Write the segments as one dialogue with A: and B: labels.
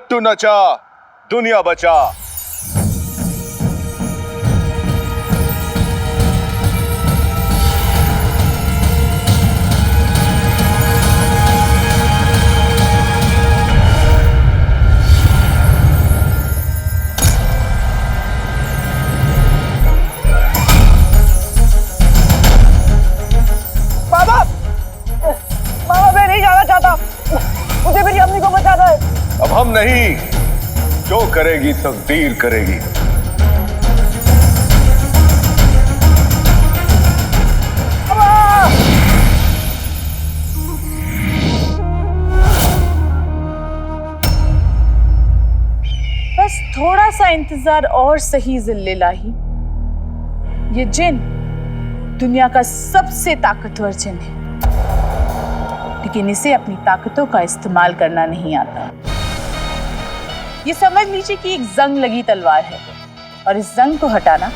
A: लट्टू नचा दुनिया बचा।
B: बाबा, बाबा मैं नहीं जाना चाहता, मुझे मेरी अम्मी को बचाना है।
A: अब हम नहीं, जो करेगी तकदीर करेगी।
C: बस थोड़ा सा इंतजार और सही जिल्लिल्लाही। ये जिन दुनिया का सबसे ताकतवर जिन है, लेकिन इसे अपनी ताकतों का इस्तेमाल करना नहीं आता। ये समझ लीजिए कि एक जंग लगी तलवार है और इस जंग को हटाना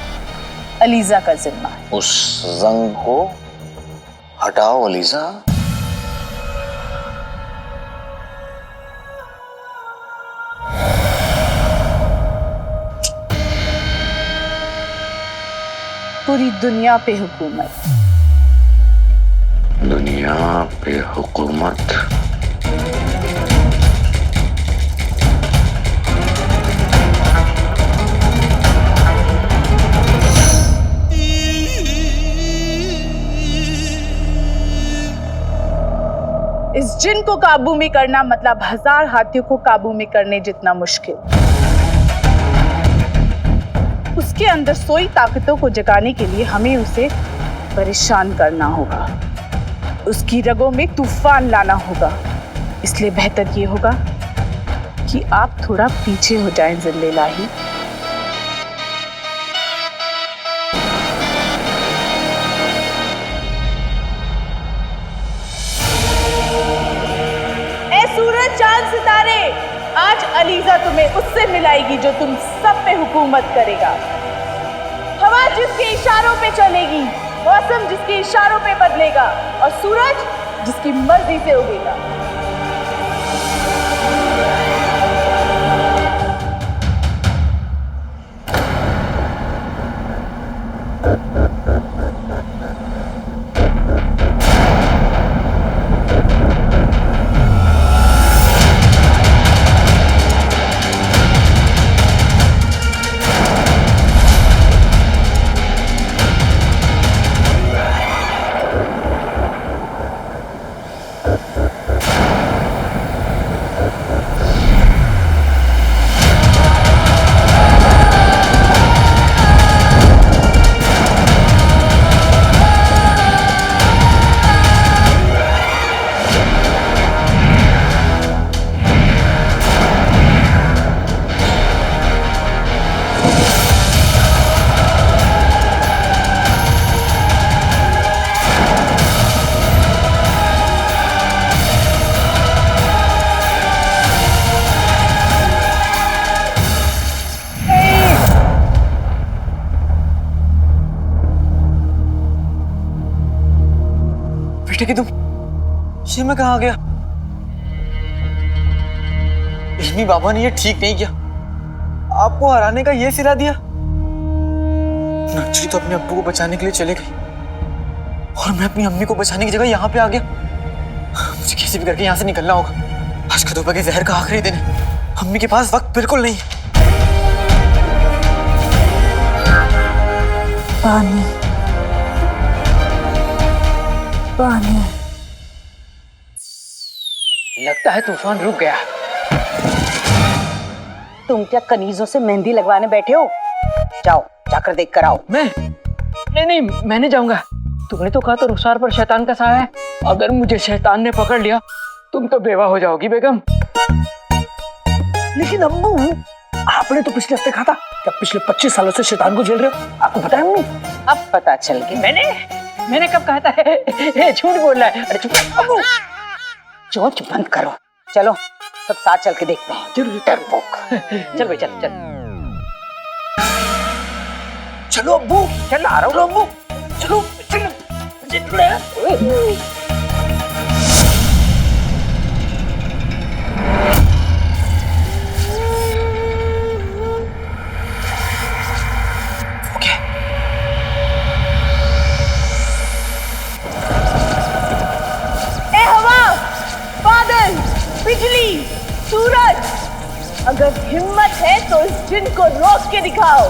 C: अलीजा का जिम्मा है।
D: उस जंग को हटाओ अलीजा।
C: पूरी दुनिया पे हुकूमत।
D: दुनिया पे हुकूमत।
C: इस जिन को काबू में करना मतलब 1000 हाथियों को काबू में करने जितना मुश्किल। उसके अंदर सोई ताकतों को जगाने के लिए हमें उसे परेशान करना होगा, उसकी रगों में तूफान लाना होगा। इसलिए बेहतर ये होगा कि आप थोड़ा पीछे हो जाएं जिल्लिल्लाही। ए सूरज चांद सितारे, आज अलीजा तुम्हें उससे मिलाएगी जो तुम सब पे हुकूमत करेगा। हवा जिसके इशारों पे चलेगी, मौसम जिसके इशारों पे बदलेगा और सूरज जिसकी मर्जी से उगेगा।
B: कि तुम ये मैं कहाँ गया? इल्मी बाबा ने ये ठीक नहीं किया, आपको हराने का ये सिला दिया। नंजरी तो अपने अब्बू को बचाने के लिए चले गई और मैं अपनी अम्मी को बचाने की जगह यहाँ पे आ गया। मुझे कैसे भी करके यहाँ से निकलना होगा। आज का दोपहर के जहर का आखिरी दिन है, अम्मी के पास वक्त बिल्कुल नहीं है।
C: पानी पानी।
E: लगता है तूफान रुक गया। तुम क्या कनीजों से मेहंदी लगवाने बैठे हो? जाओ जाकर देख कर आओ।
B: नहीं, मैं नहीं जाऊंगा। तुमने तो कहा तो रुखसार पर शैतान का साया है। अगर मुझे शैतान ने पकड़ लिया तुम तो बेवा हो जाओगी बेगम। लेकिन अम्मू, आपने तो पिछले हफ्ते कहा था कि आप पिछले 25 सालों से शैतान को झेल रहे हो। आपको पता है अम्मी?
E: अब पता चल गया।
B: मैंने कब कहा था? झूठ बोल रहा है। अरे चुप अम्मू।
E: चोंच बंद करो, चलो सब साथ चल के देखते हैं।
B: चल भाई चल। चलो अब्बू, चल आ रहा हूँ अब्बू। चलो।
C: बिजली, सूरज, अगर हिम्मत है तो इस जिन को रोक के दिखाओ।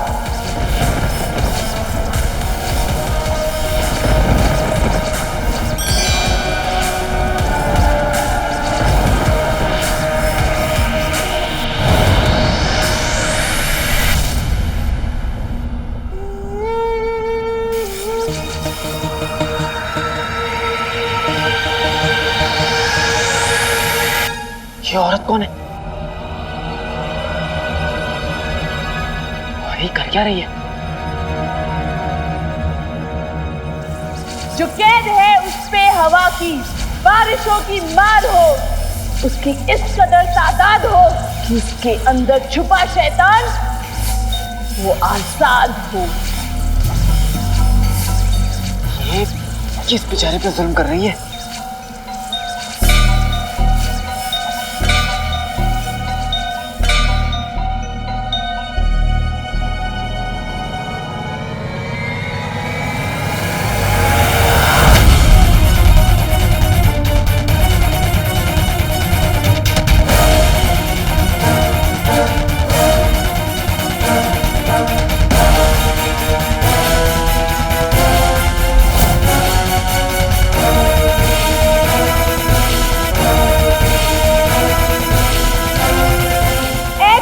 B: ये औरत कौन है? और ये कर क्या रही है?
C: जो कैद है उस पे हवा की बारिशों की मार हो, उसकी इस कदर तादाद हो कि उसके अंदर छुपा शैतान वो आजाद हो।
B: ये किस बेचारे पे जुल्म कर रही है?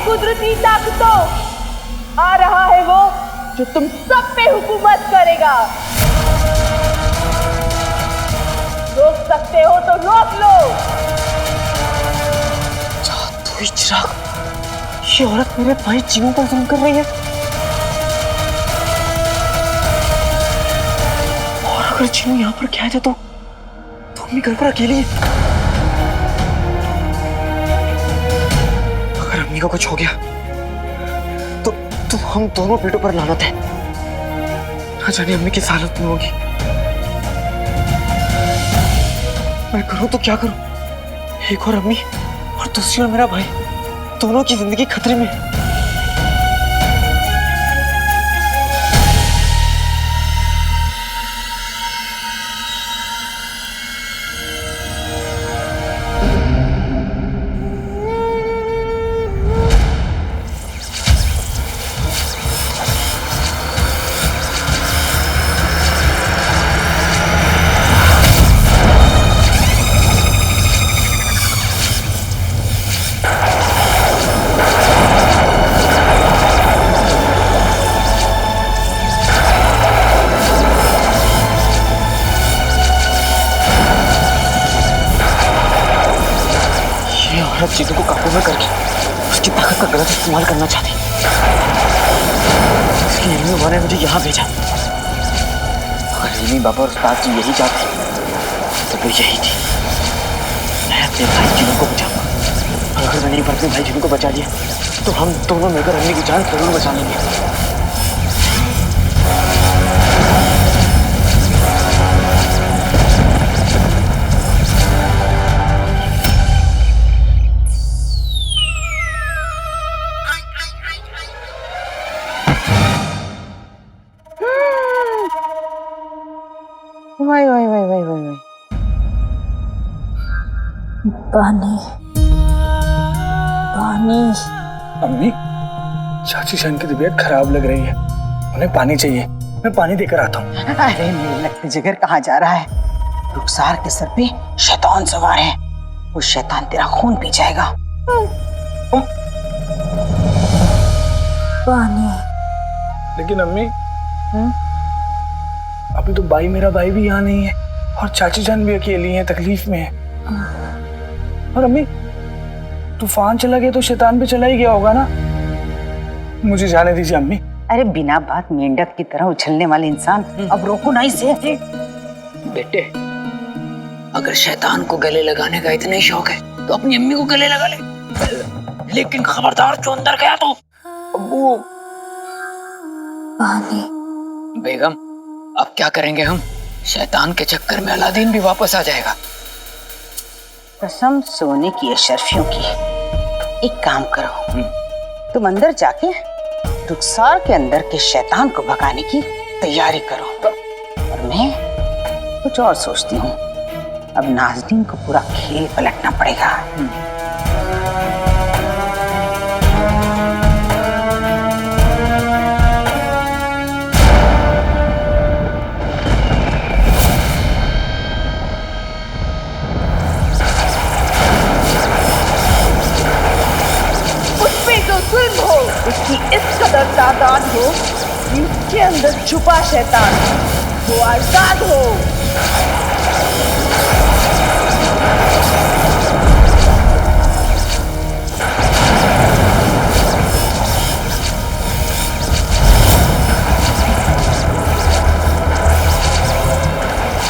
C: कुदरती ताकतों, आ रहा है वो जो तुम सब पे हुकूमत करेगा। रोक सकते हो तो रोक लो।
B: जादुई चिराग, ये औरत मेरे भाई जीवों पर जुल्म कर रही है। और अगर जीनू यहाँ पर क्या है तो अम्मी घर पर अकेली है। अगर अम्मी को कुछ हो गया तो हम दोनों पेटों पर लानत है। ना जाने अम्मी की हालत में होगी। मैं करूं तो क्या करूं? एक और अम्मी और दूसरी और मेरा भाई, दोनों की जिंदगी खतरे में है। औरत चीजों को काबू में करके उसकी ताकत का गलत इस्तेमाल करना चाहती, इसलिए इल्मी बाबा ने मुझे यहाँ भेजा। अगर इल्मी बाबा और उस्ताद जी यही चाहते तो वो यही थी। मैं अपने भाई जिनों को बचाऊंगा, और अगर मैंने एक बार अपने भाई जिनों को बचा लिया तो हम दोनों मिलकर अम्मी की जान जरूर बचा लेंगे।
E: Why why why why why why.
C: पानी, पानी।
A: अम्मी, चाची जान की तबीयत खराब लग रही है, उन्हें पानी चाहिए। मैं पानी देकर आता हूँ।
E: अरे मेरे लगते जिगर कहाँ जा रहा है? रुखसार के सर पे शैतान सवार है, वो शैतान तेरा खून पी जाएगा।
C: पानी।
A: लेकिन अम्मी, अभी तो मेरा भाई भी यहाँ नहीं है और चाची जान भी अकेली है, तकलीफ में है। और अम्मी, तूफान चला गया तो शैतान भी चला ही गया होगा ना। मुझे जाने दीजिए अम्मी।
E: अरे बिना बात मेंढक की तरह उछलने वाले इंसान, अब रोको ना इसे।
B: बेटे, अगर शैतान को गले लगाने का इतना ही शौक है तो अपनी अम्मी को गले लगा ले, लेकिन खबरदार जो अंदर गया तो। अब्बू।
C: पानी।
B: बेगम, अब क्या करेंगे हम? शैतान के चक्कर में अलादीन भी वापस आ जाएगा।
E: कसम सोने की अशरफियों की। एक काम करो, तुम अंदर जाके रुखसार के अंदर के शैतान को भगाने की तैयारी करो, और मैं कुछ और सोचती हूँ। अब नाज़नीन को पूरा खेल पलटना पड़ेगा।
C: तादाद हो, इसके अंदर छुपा शैतान वो आजाद हो।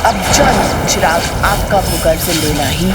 C: अब जान चिराग, आपका पुकार से लेना ही।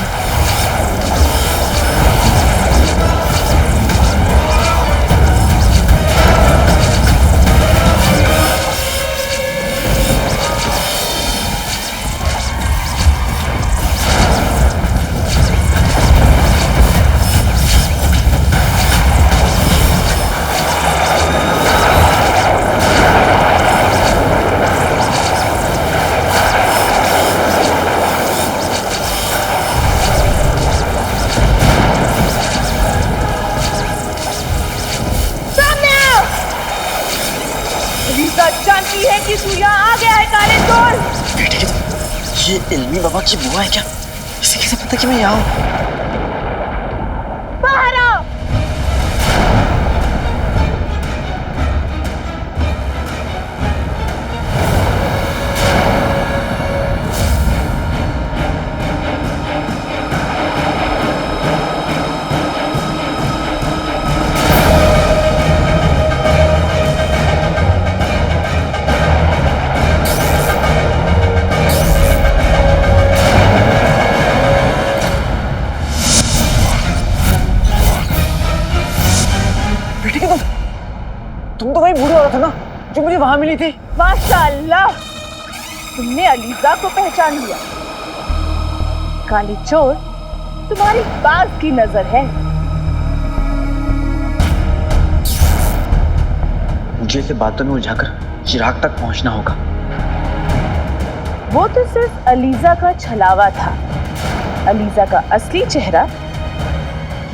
C: जानती है कि तू यहाँ आ गया है काले चोर।
B: बेटे, ये इल्मी बाबा की बुआ है क्या? इसे कैसे पता कि मैं यहाँ हूँ?
C: बाहर आओ।
B: तुम तो वही बूढ़ी औरत हो ना जो मुझे वहां मिली थी।
C: माशाअल्लाह, तुमने अलीजा को पहचान लिया। काले चोर, तुम्हारी बात की नजर है।
B: मुझे इसे बातों में उलझाकर चिराग तक पहुंचना होगा।
C: वो तो सिर्फ अलीजा का छलावा था। अलीजा का असली चेहरा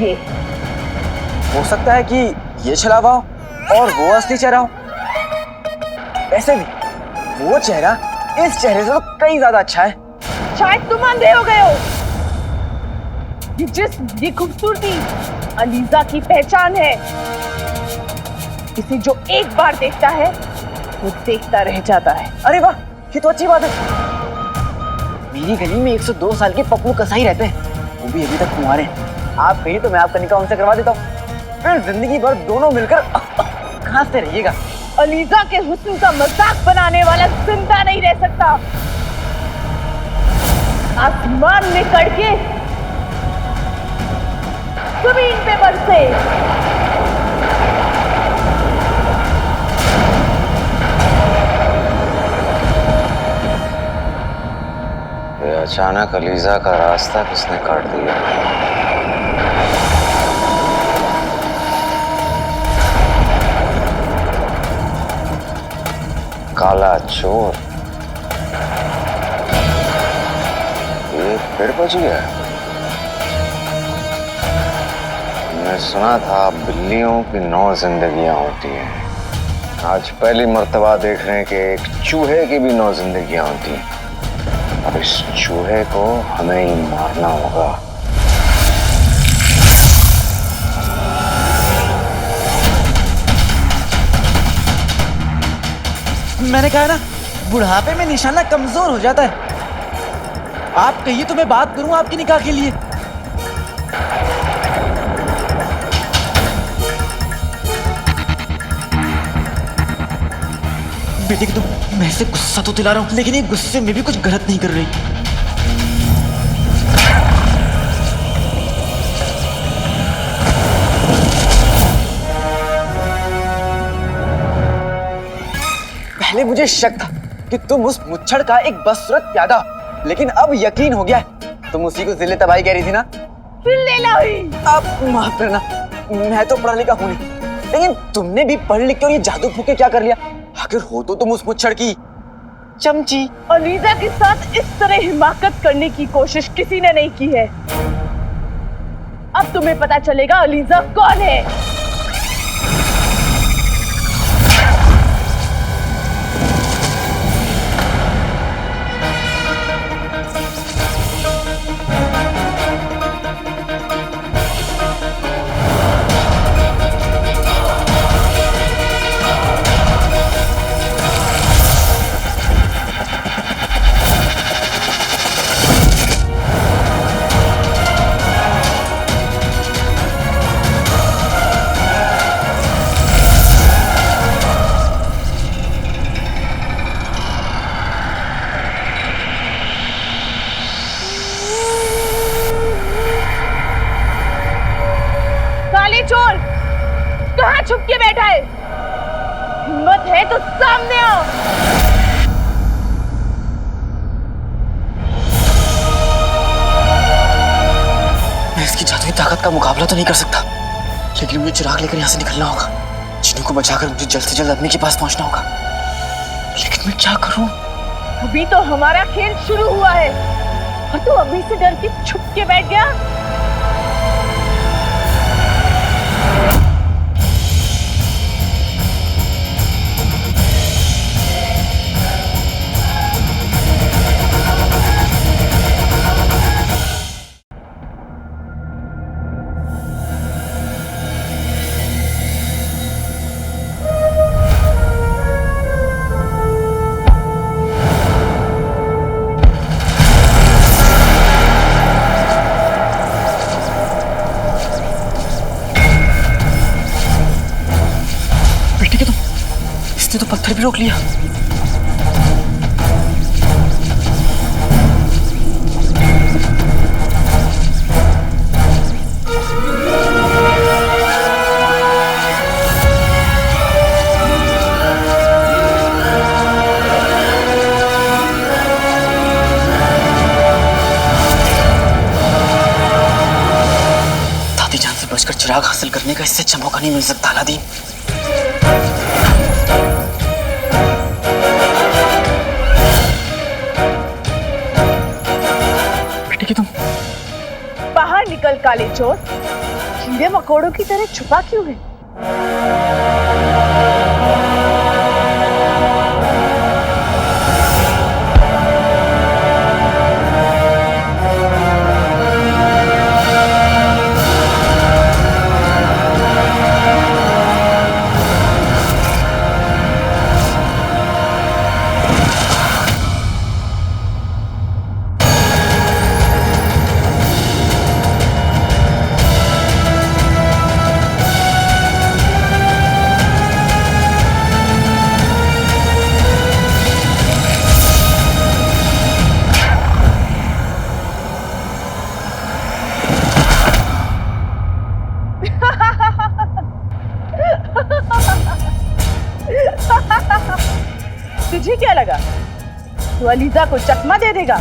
C: ये।
B: हो सकता है कि ये छलावा हो और वो असली चेहरा हो। ऐसे भी वो चेहरा इस चेहरे से तो कई ज्यादा अच्छा है।
C: शायद तुम अंधे हो गए हो। ये जिस्म, ये खूबसूरती अलीजा की पहचान है। इसे जो एक बार देखता है वो देखता रह जाता है।
B: अरे वाह, ये तो अच्छी बात है। मेरी गली में 102 साल के पप्पू कसाई रहते हैं, वो भी अभी तक कुंवारे हैं। आप कहिए तो मैं आपका निकाह उनसे करवा देता हूँ, फिर जिंदगी भर दोनों मिलकर हंसते रहिएगा।
C: अलीजा के हुस्न का मजाक बनाने वाला जिंदा नहीं रह सकता। आसमान में कड़के, जमीन पे बरसे।
D: ये अचानक अलीजा का रास्ता किसने काट दिया? काला चोर, ये फिर बच गया। मैं सुना था बिल्लियों की 9 जिंदगियां होती हैं। आज पहली मर्तबा देख रहे हैं कि एक चूहे की भी 9 जिंदगियां होती हैं। अब इस चूहे को हमें ही मारना होगा।
B: मैंने कहा ना, बुढ़ापे में निशाना कमजोर हो जाता है। आप कहिए तो मैं बात करूं आपके निकाह के लिए। बेटे की तो मैं से गुस्सा तो दिला रहा हूं, लेकिन ये गुस्से में भी कुछ गलत नहीं कर रही। पहले मुझे शक था कि तुम उस मुच्छड़ का एक बदसूरत प्यादा, लेकिन अब यकीन हो गया है तुम उसी को जिले तबाही कह रही थी ना। अब माफ करना, मैं तो पढ़ा लिखा हूं नहीं, लेकिन तुमने भी पढ़ लिख के और ये जादू फूके क्या कर लिया? आखिर हो तो तुम उस मुच्छड़ की चमची।
C: अलीजा के साथ इस तरह हिमाकत करने की कोशिश किसी ने नहीं की है। अब तुम्हें पता चलेगा अलीजा कौन है। छुप के बैठा है? हिम्मत है तो सामने आओ।
B: मैं इसकी जादुई ताकत का मुकाबला तो नहीं कर सकता, लेकिन मुझे चिराग लेकर यहाँ से निकलना होगा। चिन्नू को बचाकर मुझे जल्द से जल्द अम्मी के पास पहुंचना होगा। लेकिन मैं क्या करूं?
C: अभी तो हमारा खेल शुरू हुआ है और तू अभी से डर के छुप के बैठ गया।
B: इसने तो पत्थर भी रोक लिया। दादी जान से बचकर चिराग हासिल करने का इससे अच्छा मौका नहीं मिल सकता अलादीन। तुम
C: बाहर निकल काले चोर, कीड़े मकोड़ों की तरह छुपा क्यों है? तुझे क्या लगा तू अलीजा को चकमा दे देगा?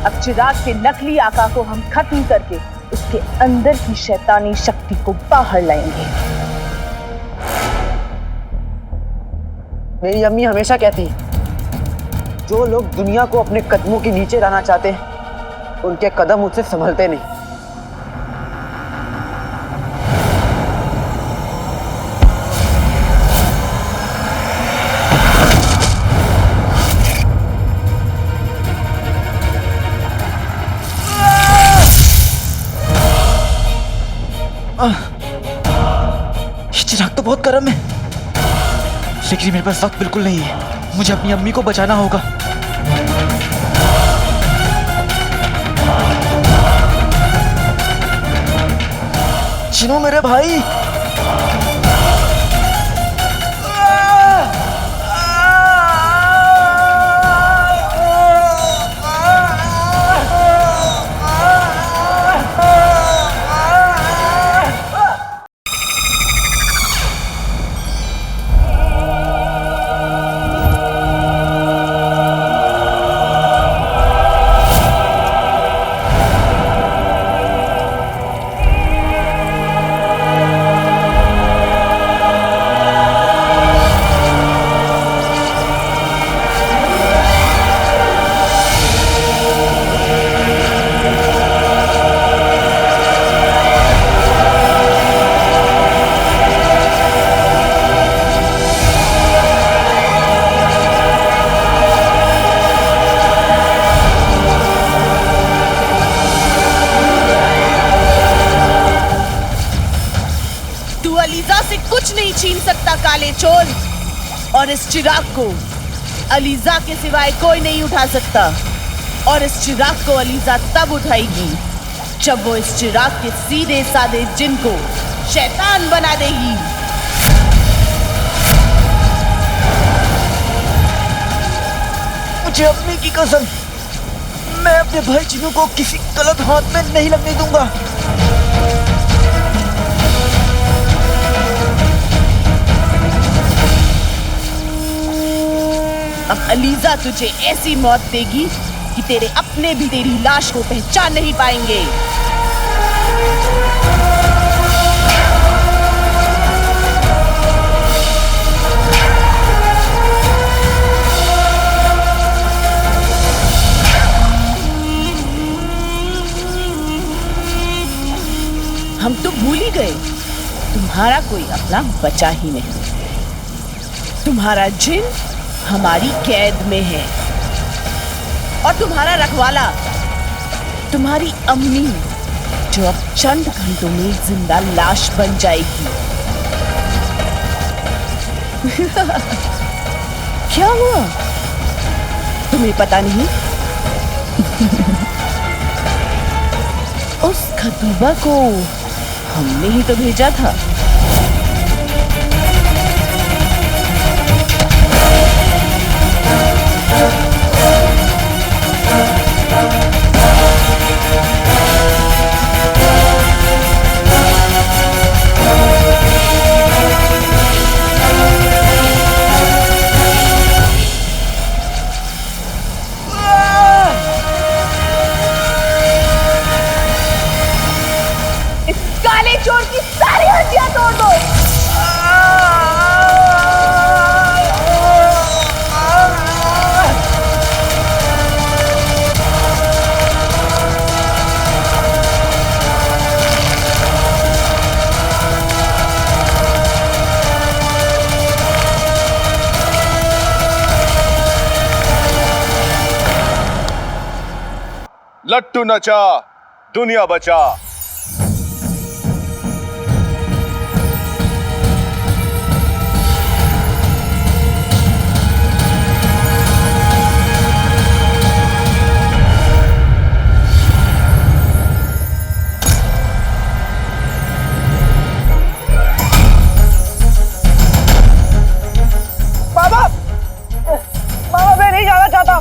C: अब चिराग के नकली आका को हम खत्म करके उसके अंदर की शैतानी शक्ति को बाहर लाएंगे।
B: मेरी अम्मी हमेशा कहती, जो लोग दुनिया को अपने कदमों के नीचे लाना चाहते हैं उनके कदम उससे संभलते नहीं। ये चिराग तो बहुत गर्म है, लेकिन मेरे पास वक्त बिल्कुल नहीं है। मुझे अपनी अम्मी को बचाना होगा। चिन्नू मेरे भाई,
C: कुछ नहीं छीन सकता काले चोर, और इस चिराग को अलीजा के सिवाय कोई नहीं उठा सकता। और इस चिराग को अलीजा तब उठाएगी जब वो इस चिराग के सीधे साधे जिन को शैतान बना देगी।
B: मुझे अपनी की कसम, मैं अपने भाई चिन्नू को किसी गलत हाथ में नहीं लगने दूंगा।
C: अब अलीजा तुझे ऐसी मौत देगी कि तेरे अपने भी तेरी लाश को पहचान नहीं पाएंगे। हम तो भूल ही गए, तुम्हारा कोई अपना बचा ही नहीं। तुम्हारा जिन हमारी कैद में है और तुम्हारा रखवाला तुम्हारी अम्मी, जो अब चंद घंटों में जिंदा लाश बन जाएगी। क्या हुआ, तुम्हें पता नहीं? उस खतूबा को हमने ही तो भेजा था। काले चोर की सारी हड्डियां तोड़ दो।
F: लट्टू नचा दुनिया बचा।
A: मामा मैं नहीं जाना चाहता,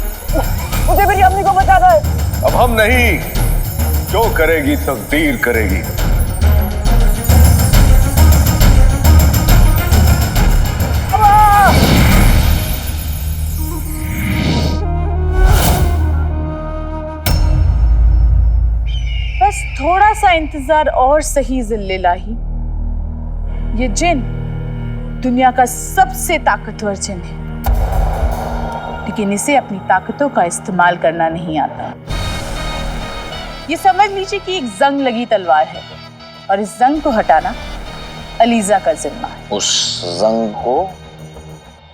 A: मुझे मेरी अम्मी को बचाना है।
F: अब हम नहीं, जो करेगी तकदीर करेगी।
C: बस थोड़ा सा इंतजार और सही जिल्लिल्लाही। ये जिन दुनिया का सबसे ताकतवर जिन है, लेकिन इसे अपनी ताकतों का इस्तेमाल करना नहीं आता। ये समझ लीजिए कि एक जंग लगी तलवार है और इस जंग को हटाना अलीजा का जिम्मा है।
D: उस जंग को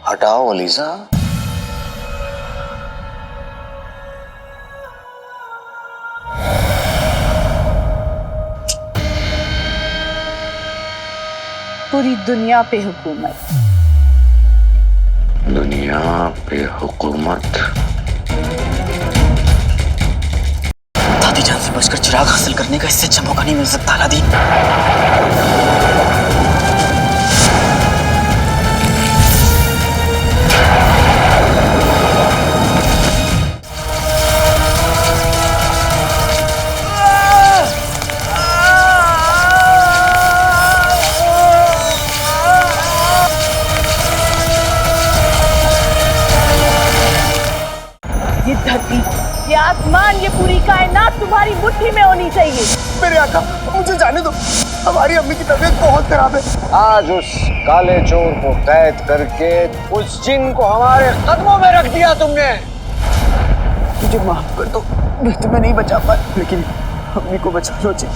D: हटाओ अलीजा।
C: पूरी दुनिया पे हुकूमत।
D: दुनिया पे हुकूमत।
B: दादी जान से बचकर चिराग हासिल करने का इससे अच्छा मौका नहीं मिल सकता अलादीन।
C: ये धरती, ये आसमान, ये पूरी कायनात तुम्हारी मुट्ठी में होनी चाहिए।
A: मेरे आका, मुझे जाने दो, हमारी अम्मी की तबीयत बहुत खराब है।
D: आज उस काले चोर को कैद करके उस जिन को हमारे कदमों में रख दिया तुमने।
A: मुझे माफ कर दो, मैं तुम्हें नहीं बचा पाया, लेकिन अम्मी को बचा लो जी।